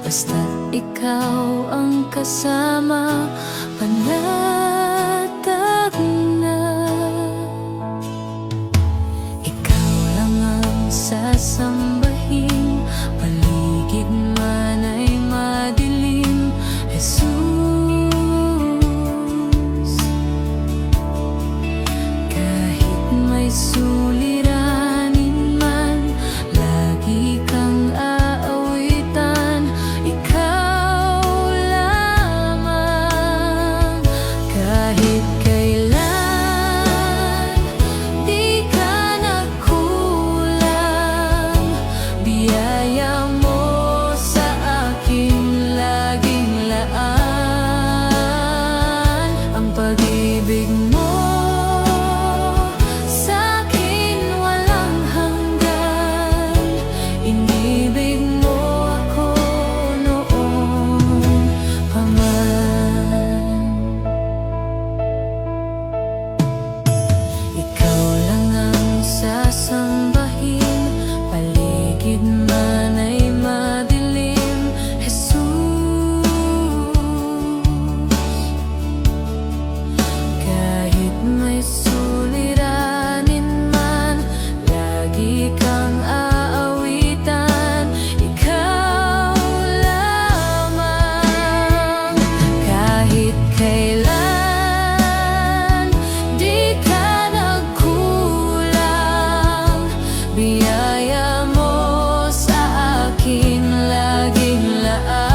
basta't ikaw ang kasama, panatag na. Ikaw lang ang sasambahin, paligid man ay madilim, Jesus. Kahit may suliranin man, lagi kang aawitan, ikaw lamang. Kahit kailan di ka nagkulang, biyaya mo sa akin laging laan. Ang pag-ibig mo sa'kin walang hanggan, inibig mo ako noon pa man. Ikaw lang ang sasambahin, paligid man ay madilim, Jesus. Kahit may suliranin man, lagi kang aawitan, ikaw lamang. Kahit kailan di ka nagkulang, biyaya mo sa akin laging laan.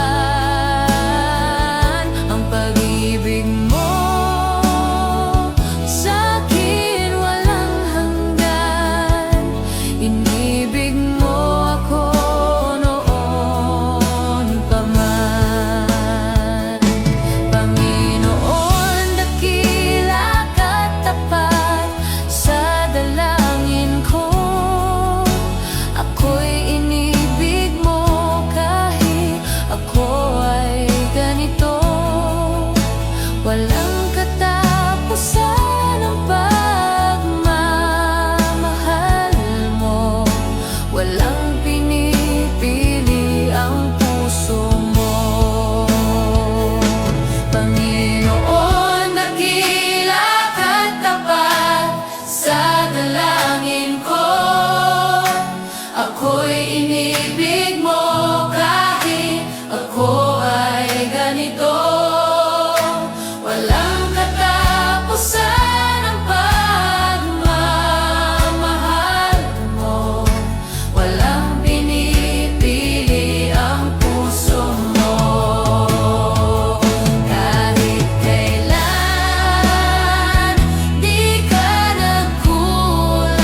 Ang pag-ibig mo sa'kin walang hanggan, inibig mo ako noon pa man. Panginoon, dakila ka't tapat sa dalangin ko. Ako'y inibig mo kahit ako ay ganito. Walang katapusan ang pagmamahal mo, walang pinipili ang puso mo. Panginoon, dakila ka't tapat sa dalangin ko. Ako'y inibig mo kahit ako ay ganito. Walang katapusan ang pagmamahal mo, walang pinipili ang puso mo. Kahit kailan di ka nagkulang,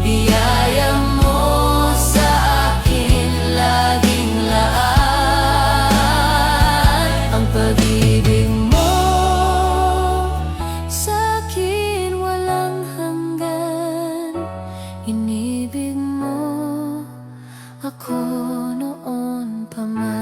biyaya mo sa akin laging laan. Ang pag-ibig mo sa'kin walang hanggan, inibig mo ako noon pa man.